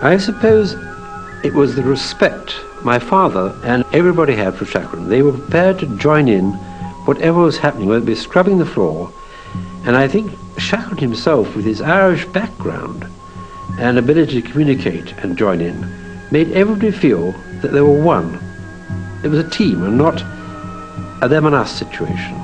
I suppose it was the respect my father and everybody had for Shackleton. They were prepared to join in whatever was happening, whether it be scrubbing the floor. And I think Shackleton himself, with his Irish background and ability to communicate and join in, made everybody feel that they were one. It was a team and not a them and us situation.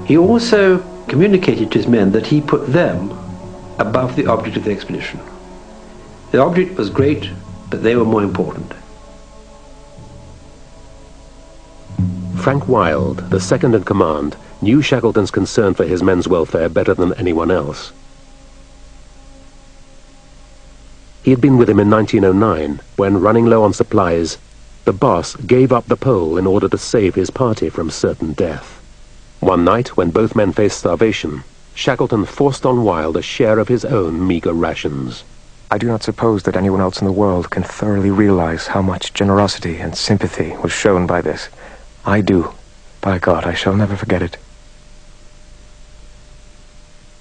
He also communicated to his men that he put them above the object of the expedition. The object was great, but they were more important. Frank Wild, the second in command, knew Shackleton's concern for his men's welfare better than anyone else. He had been with him in 1909, when, running low on supplies, the boss gave up the pole in order to save his party from certain death. One night, when both men faced starvation, Shackleton forced on Wild a share of his own meager rations. I do not suppose that anyone else in the world can thoroughly realize how much generosity and sympathy was shown by this. I do. By God, I shall never forget it.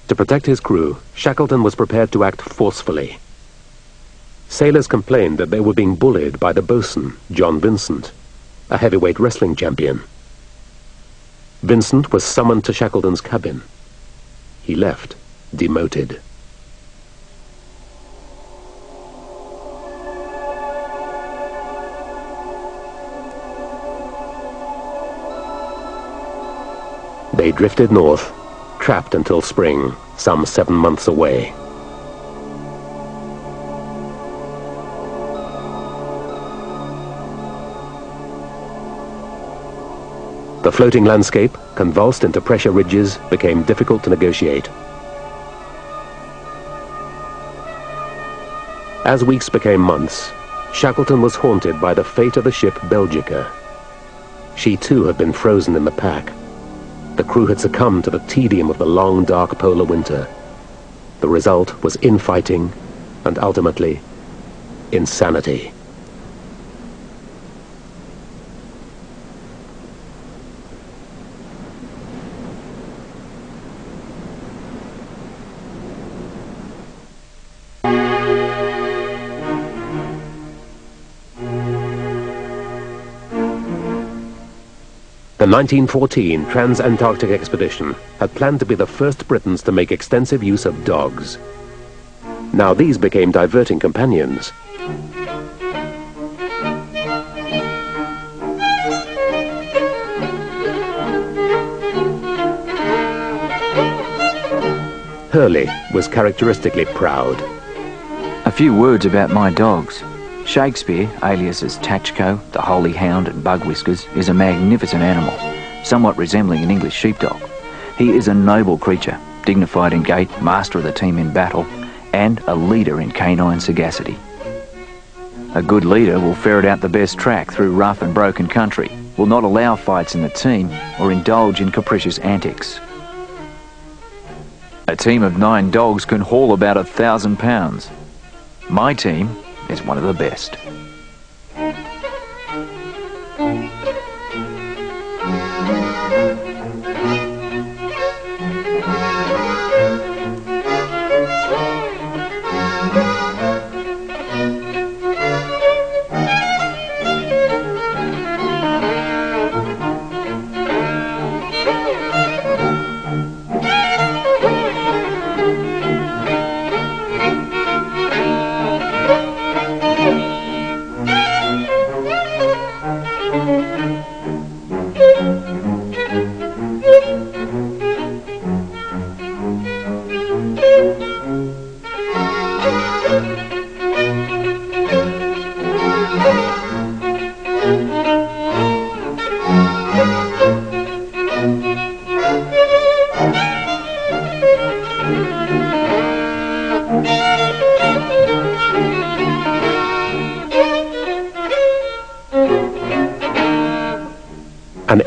To protect his crew, Shackleton was prepared to act forcefully. Sailors complained that they were being bullied by the boatswain, John Vincent, a heavyweight wrestling champion. Vincent was summoned to Shackleton's cabin. He left, demoted. They drifted north, trapped until spring, some 7 months away. The floating landscape, convulsed into pressure ridges, became difficult to negotiate. As weeks became months, Shackleton was haunted by the fate of the ship Belgica. She too had been frozen in the pack. The crew had succumbed to the tedium of the long, dark polar winter. The result was infighting and ultimately insanity. The 1914 Trans-Antarctic expedition had planned to be the first Britons to make extensive use of dogs. Now these became diverting companions. Hurley was characteristically proud. A few words about my dogs. Shakespeare, alias as Tachko, the Holy Hound and Bug Whiskers, is a magnificent animal, somewhat resembling an English sheepdog. He is a noble creature, dignified in gait, master of the team in battle, and a leader in canine sagacity. A good leader will ferret out the best track through rough and broken country, will not allow fights in the team, or indulge in capricious antics. A team of 9 dogs can haul about 1,000 pounds. My team is one of the best.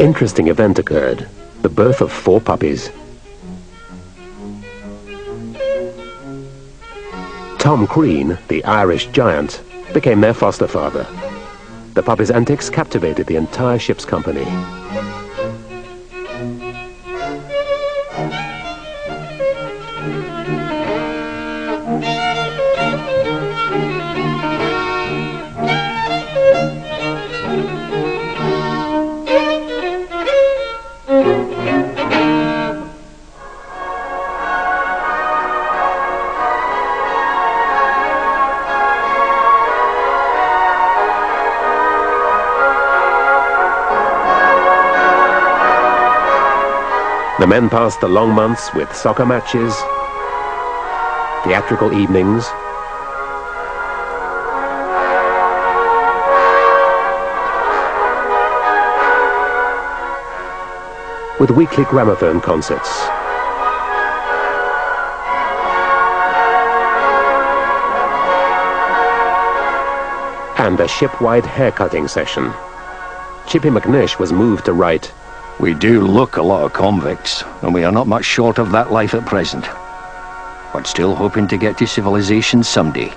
interesting event occurred, the birth of 4 puppies. Tom Crean, the Irish giant, became their foster father. The puppy's antics captivated the entire ship's company. The men passed the long months with soccer matches, theatrical evenings, with weekly gramophone concerts. And a ship-wide haircutting session. Chippy McNish was moved to write, "We do look a lot of convicts, and we are not much short of that life at present. But still hoping to get to civilization someday."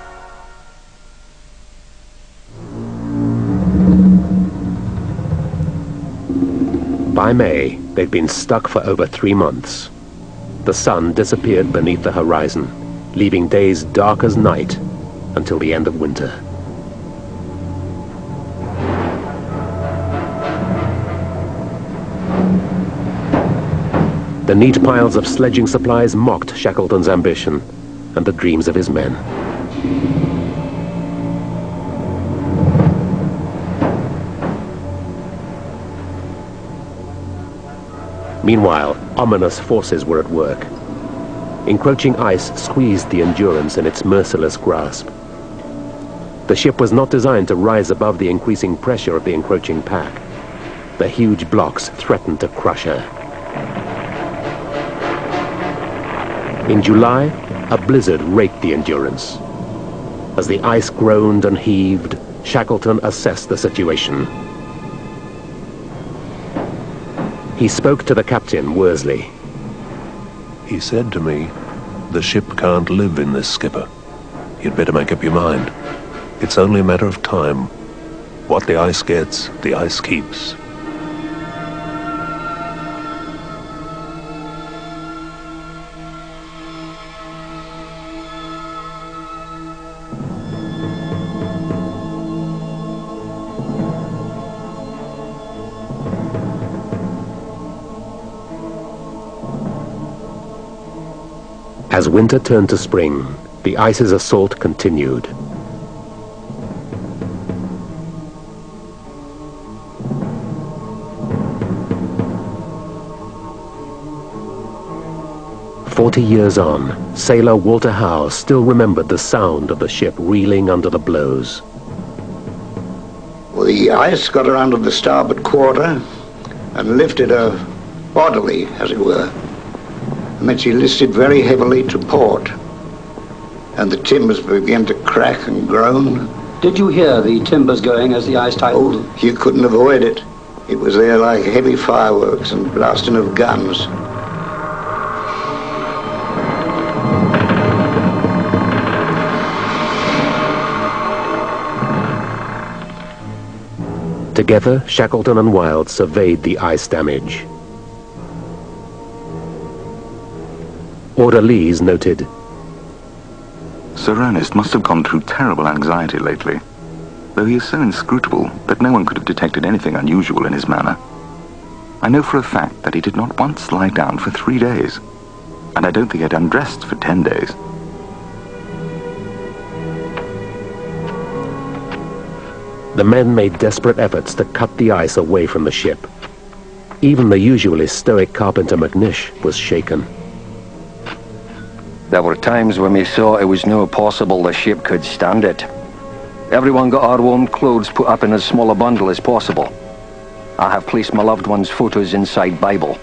By May, they'd been stuck for over 3 months. The sun disappeared beneath the horizon, leaving days dark as night until the end of winter. The neat piles of sledging supplies mocked Shackleton's ambition and the dreams of his men. Meanwhile, ominous forces were at work. Encroaching ice squeezed the Endurance in its merciless grasp. The ship was not designed to rise above the increasing pressure of the encroaching pack. The huge blocks threatened to crush her. In July, a blizzard raked the Endurance. As the ice groaned and heaved, Shackleton assessed the situation. He spoke to the captain, Worsley. He said to me, "The ship can't live in this, skipper. You'd better make up your mind. It's only a matter of time. What the ice gets, the ice keeps." As winter turned to spring, the ice's assault continued. "40 years on, sailor Walter Howe still remembered the sound of the ship reeling under the blows. Well, the ice got her under the starboard quarter and lifted her bodily, as it were. And then she listed very heavily to port, and the timbers began to crack and groan. Did you hear the timbers going as the ice tightened? Oh, you couldn't avoid it. It was there like heavy fireworks and blasting of guns. Together, Shackleton and Wild surveyed the ice damage. Orderlies noted, "Sir Ernest must have gone through terrible anxiety lately, though he is so inscrutable that no one could have detected anything unusual in his manner. I know for a fact that he did not once lie down for 3 days, and I don't think he had undressed for 10 days. The men made desperate efforts to cut the ice away from the ship. Even the usually stoic carpenter McNish was shaken. There were times when we thought it was no possible the ship could stand it. Everyone got our warm clothes put up in as small a bundle as possible. I have placed my loved one's photos inside Bible.